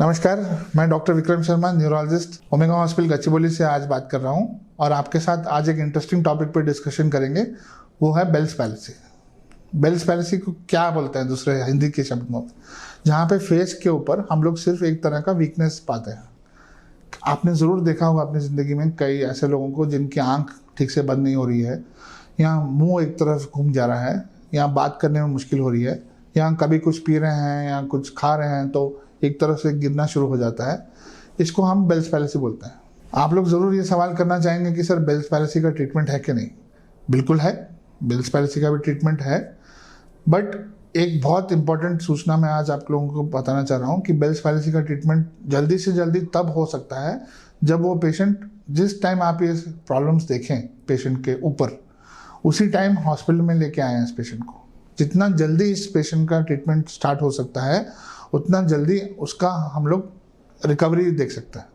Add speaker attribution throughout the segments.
Speaker 1: नमस्कार, मैं doctor Vikram Sharma, neurologist, omega hospital Gachibowli से आज बात कर रहा हूं और आपके साथ आज एक इंटरेस्टिंग टॉपिक पर डिस्कशन करेंगे। वो है बेल्स पैलेसी। बेल्स पैलेसी को क्या बोलते हैं दूसरे हिंदी के शब्द में, जहां पे फेस के ऊपर हम लोग सिर्फ एक तरह का वीकनेस पाते हैं। आपने ज़रूर देखा होगा अपनी ज़िंदगी में कई ऐसे लोगों को जिनकी आंख ठीक से बंद नहीं हो रही है, या मुंह एक तरफ घूम जा रहा है, या बात करने में मुश्किल हो रही है, या कभी कुछ पी रहे हैं या कुछ खा रहे हैं तो एक तरफ से गिरना शुरू हो जाता है। इसको हम बेल्स पैलेसी बोलते हैं। आप लोग ज़रूर ये सवाल करना चाहेंगे कि सर बेल्स पैलेसी का ट्रीटमेंट है कि नहीं। बिल्कुल है, बेल्स पैलेसी का भी ट्रीटमेंट है। बट एक बहुत इंपॉर्टेंट सूचना मैं आज आप लोगों को बताना चाह रहा हूँ कि बेल्स पैलेसी का ट्रीटमेंट जल्दी से जल्दी तब हो सकता है जब वो पेशेंट, जिस टाइम आप ये प्रॉब्लम्स देखें पेशेंट के ऊपर, उसी टाइम हॉस्पिटल में लेके आए हैं इस पेशेंट को। जितना जल्दी इस पेशेंट का ट्रीटमेंट स्टार्ट हो सकता है उतना जल्दी उसका हम लोग रिकवरी देख सकते हैं।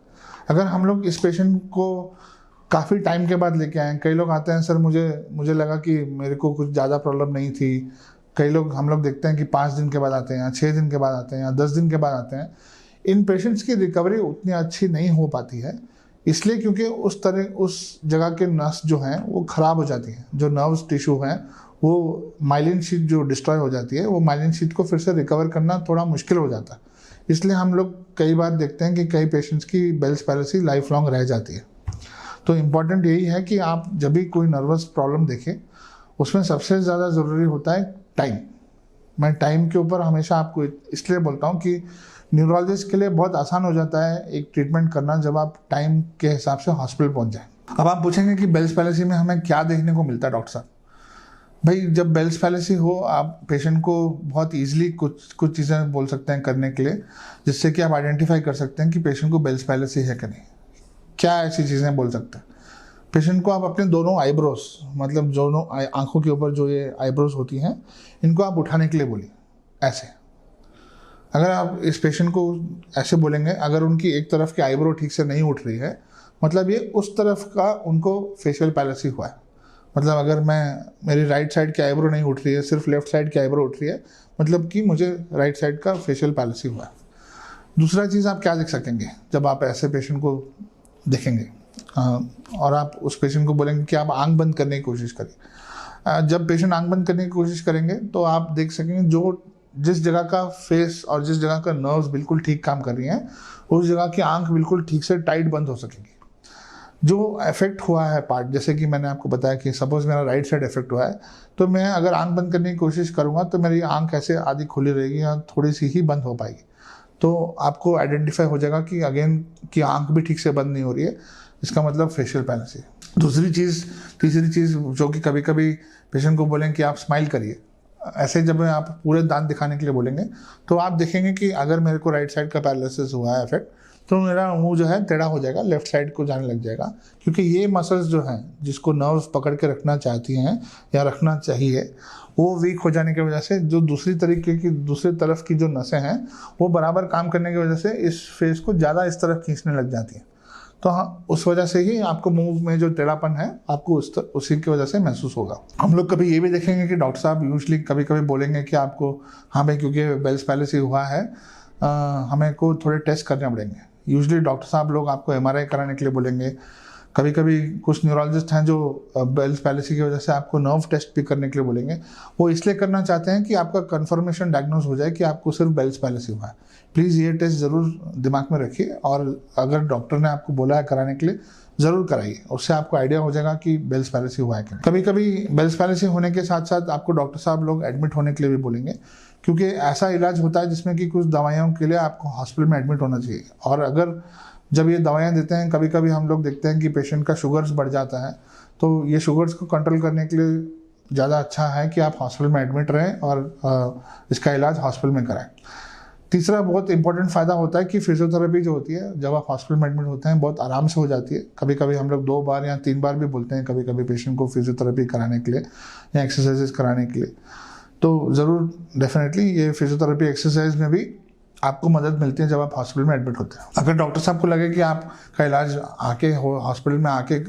Speaker 1: अगर हम लोग इस पेशेंट को काफ़ी टाइम के बाद लेके आए, कई लोग आते हैं सर मुझे लगा कि मेरे को कुछ ज़्यादा प्रॉब्लम नहीं थी। कई लोग हम लोग देखते हैं कि 5 दिन के बाद आते हैं, या 6 दिन के बाद आते हैं, या 10 दिन के बाद आते हैं। इन पेशेंट्स की रिकवरी उतनी अच्छी नहीं हो पाती है, इसलिए क्योंकि उस जगह के नस जो हैं वो ख़राब हो जाती हैं। जो नर्व्स टिश्यू हैं वो माइलिन शीट जो डिस्ट्रॉय हो जाती है, वो माइलिन शीट को फिर से रिकवर करना थोड़ा मुश्किल हो जाता है। इसलिए हम लोग कई बार देखते हैं कि कई पेशेंट्स की बेल्स पैलेसी लाइफ लॉन्ग रह जाती है। तो इम्पॉर्टेंट यही है कि आप जब भी कोई नर्वस प्रॉब्लम देखें, उसमें सबसे ज़्यादा ज़रूरी होता है टाइम। मैं टाइम के ऊपर हमेशा आपको इसलिए बोलता हूँ कि न्यूरोलॉजिस्ट के लिए बहुत आसान हो जाता है एक ट्रीटमेंट करना जब आप टाइम के हिसाब से हॉस्पिटल पहुँच जाएँ। अब आप पूछेंगे कि बेल्स पैलेसी में हमें क्या देखने को मिलता है डॉक्टर साहब। भाई, जब बेल्स पैलेसी हो, आप पेशेंट को बहुत ईजिली कुछ चीज़ें बोल सकते हैं करने के लिए, जिससे कि आप आइडेंटिफाई कर सकते हैं कि पेशेंट को बेल्स पैलेसी है कि नहीं। क्या ऐसी चीज़ें बोल सकते हैं? पेशेंट को आप अपने दोनों आईब्रोज, मतलब दोनों आंखों के ऊपर जो ये आईब्रोज होती हैं, इनको आप उठाने के लिए बोलिए ऐसे। अगर आप इस पेशेंट को ऐसे बोलेंगे, अगर उनकी एक तरफ की आईब्रो ठीक से नहीं उठ रही है, मतलब ये उस तरफ का उनको फेशियल पैलेसी हुआ है। मतलब अगर मेरी राइट साइड की आईब्रो नहीं उठ रही है, सिर्फ लेफ्ट साइड की आईब्रो उठ रही है, मतलब कि मुझे राइट साइड का फेशियल पैलेसी हुआ है। दूसरा चीज़ आप क्या देख सकेंगे जब आप ऐसे पेशेंट को देखेंगे और आप उस पेशेंट को बोलेंगे कि आप आंख बंद करने की कोशिश करिए। जब पेशेंट आंख बंद करने की कोशिश करेंगे तो आप देख सकेंगे जिस जगह का फेस और जिस जगह का नर्व्स बिल्कुल ठीक काम कर रही हैं, उस जगह की आंख बिल्कुल ठीक से टाइट बंद हो सकेगी। जो इफेक्ट हुआ है पार्ट, जैसे कि मैंने आपको बताया कि सपोज मेरा राइट साइड इफेक्ट हुआ है, तो मैं अगर आंख बंद करने की कोशिश करूँगा तो मेरी आंख ऐसे आधी खुली रहेगी या थोड़ी सी ही बंद हो पाएगी। तो आपको आइडेंटिफाई हो जाएगा कि अगेन कि आंख भी ठीक से बंद नहीं हो रही है, इसका मतलब फेशियल पैलेसी। तीसरी चीज़ जो कि कभी कभी पेशेंट को बोलें कि आप स्माइल करिए, ऐसे जब आप पूरे दांत दिखाने के लिए बोलेंगे तो आप देखेंगे कि अगर मेरे को राइट साइड का पैरालिसिस हुआ है इफेक्ट, तो मेरा मुंह जो है टेढ़ा हो जाएगा, लेफ्ट साइड को जाने लग जाएगा, क्योंकि ये मसल्स जो हैं जिसको नर्व्स पकड़ के रखना चाहती हैं या रखना चाहिए, वो वीक हो जाने की वजह से जो दूसरी तरफ की जो नसें हैं वो बराबर काम करने की वजह से इस फेस को ज़्यादा इस तरफ खींचने लग जाती हैं। तो हाँ, उस वजह से ही आपको मुंह में जो टेढ़ापन है आपको उसी की वजह से महसूस होगा। हम लोग कभी ये भी देखेंगे कि डॉक्टर साहब यूजली कभी कभी बोलेंगे कि आपको, हाँ भाई, क्योंकि बेल्स पैलेसी हुआ है हमें को थोड़े टेस्ट करने पड़ेंगे। यूजली डॉक्टर साहब लोग आपको MRI कराने के लिए बोलेंगे। कभी कभी कुछ न्यूरोलॉजिस्ट हैं जो बेल्स पैलेसी की वजह से आपको नर्व टेस्ट भी करने के लिए बोलेंगे। वो इसलिए करना चाहते हैं कि आपका कंफर्मेशन डायग्नोज हो जाए कि आपको सिर्फ बेल्स पैलेसी हुआ है। प्लीज़ ये टेस्ट ज़रूर दिमाग में रखिए, और अगर डॉक्टर ने आपको बोला है कराने के लिए ज़रूर कराइए, उससे आपको आइडिया हो जाएगा कि बेल्स पैलेसी हुआ है कि नहीं। कभी कभी बेल्स पैलेसी होने के साथ साथ आपको डॉक्टर साहब लोग एडमिट होने के लिए भी बोलेंगे, क्योंकि ऐसा इलाज होता है जिसमें कि कुछ दवाइयों के लिए आपको हॉस्पिटल में एडमिट होना चाहिए। और अगर जब ये दवाइयाँ देते हैं, कभी कभी हम लोग देखते हैं कि पेशेंट का शुगर्स बढ़ जाता है, तो ये शुगर्स को कंट्रोल करने के लिए ज़्यादा अच्छा है कि आप हॉस्पिटल में एडमिट रहें और इसका इलाज हॉस्पिटल में कराएं। तीसरा बहुत इंपॉर्टेंट फ़ायदा होता है कि फिजियोथेरेपी जो होती है, जब आप हॉस्पिटल में एडमिट होते हैं, बहुत आराम से हो जाती है। कभी कभी हम लोग 2 बार या 3 बार भी बोलते हैं कभी कभी पेशेंट को फिजियोथेरेपी कराने के लिए या एक्सरसाइजेस कराने के लिए। तो ज़रूर डेफिनेटली ये फिजियोथेरेपी एक्सरसाइज में भी आपको मदद मिलती है जब आप हॉस्पिटल में एडमिट होते हैं। अगर डॉक्टर साहब को लगे कि आपका इलाज हॉस्पिटल में आके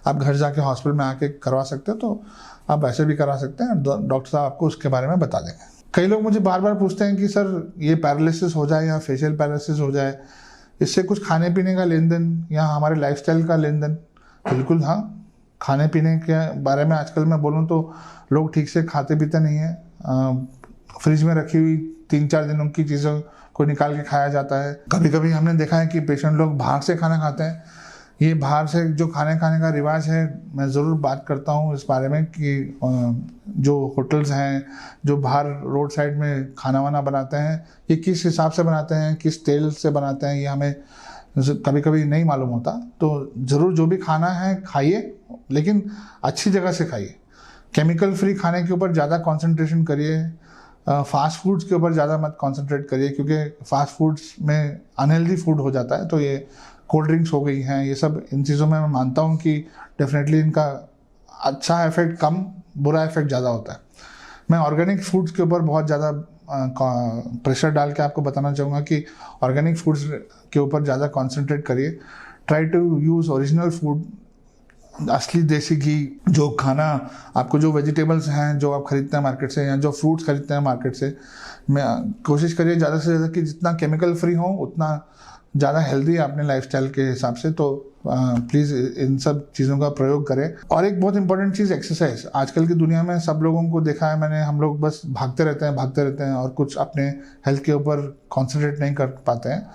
Speaker 1: आप घर जाके हॉस्पिटल में आके करवा सकते हो, तो आप ऐसे भी करा सकते हैं, डॉक्टर साहब आपको उसके बारे में बता देंगे। कई लोग मुझे बार बार पूछते हैं कि सर ये पैरालिसिस हो जाए या फेशियल पैरालिसिस हो जाए, इससे कुछ खाने पीने का लेन देन या हमारे लाइफस्टाइल का लेन देन? बिल्कुल हाँ, खाने पीने के बारे में आजकल मैं बोलूँ तो लोग ठीक से खाते पीते नहीं हैं। फ्रिज में रखी हुई 3-4 दिनों की चीज़ों को निकाल के खाया जाता है। कभी कभी हमने देखा है कि पेशेंट लोग बाहर से खाना खाते हैं। ये बाहर से जो खाने का रिवाज है, मैं ज़रूर बात करता हूँ इस बारे में कि जो होटल्स हैं, जो बाहर रोड साइड में खाना वाना बनाते हैं, ये किस हिसाब से बनाते हैं, किस तेल से बनाते हैं, ये हमें कभी कभी नहीं मालूम होता। तो ज़रूर जो भी खाना है खाइए, लेकिन अच्छी जगह से खाइए। केमिकल फ्री खाने के ऊपर ज़्यादा कंसंट्रेशन करिए। फास्ट फूड्स के ऊपर ज़्यादा मत कंसंट्रेट करिए, क्योंकि फास्ट फूड्स में अनहेल्दी फूड हो जाता है। तो ये कोल्ड ड्रिंक्स हो गई हैं, ये सब, इन चीज़ों में मैं मानता हूँ कि डेफिनेटली इनका अच्छा इफेक्ट कम, बुरा इफेक्ट ज़्यादा होता है। मैं ऑर्गेनिक फूड्स के ऊपर बहुत ज़्यादा प्रेशर डाल के आपको बताना चाहूँगा कि ऑर्गेनिक फूड्स के ऊपर ज़्यादा कॉन्सेंट्रेट करिए। Try to use original food, असली देसी घी। जो खाना आपको, जो वेजिटेबल्स हैं जो आप खरीदते हैं मार्केट से, या जो फ्रूट्स खरीदते हैं मार्केट से, मैं कोशिश करिए ज़्यादा से ज़्यादा कि जितना केमिकल फ्री हो उतना ज़्यादा हेल्दी अपने लाइफस्टाइल के हिसाब से। तो प्लीज़ इन सब चीज़ों का प्रयोग करें। और एक बहुत इंपॉर्टेंट चीज़, एक्सरसाइज। आजकल की दुनिया में सब लोगों को देखा है मैंने, हम लोग बस भागते रहते हैं और कुछ अपने हेल्थ के ऊपर कॉन्सेंट्रेट नहीं कर पाते हैं।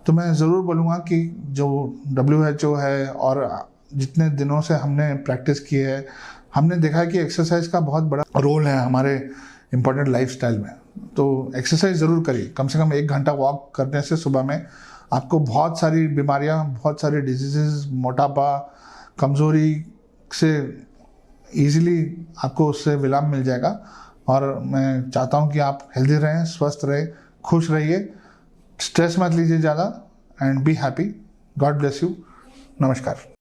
Speaker 1: तो मैं ज़रूर बोलूँगा कि जो WHO है और जितने दिनों से हमने प्रैक्टिस की है, हमने देखा है कि एक्सरसाइज का बहुत बड़ा रोल है हमारे इम्पोर्टेंट लाइफस्टाइल में। तो एक्सरसाइज ज़रूर करिए। कम से कम 1 घंटा वॉक करने से सुबह में आपको बहुत सारी बीमारियां, बहुत सारी डिजीज़, मोटापा, कमज़ोरी से ईज़िली आपको उससे विलाप मिल जाएगा। और मैं चाहता हूं कि आप हेल्दी रहें, स्वस्थ रहें, खुश रहिए, स्ट्रेस मत लीजिए ज़्यादा, and be happy. God bless you. नमस्कार।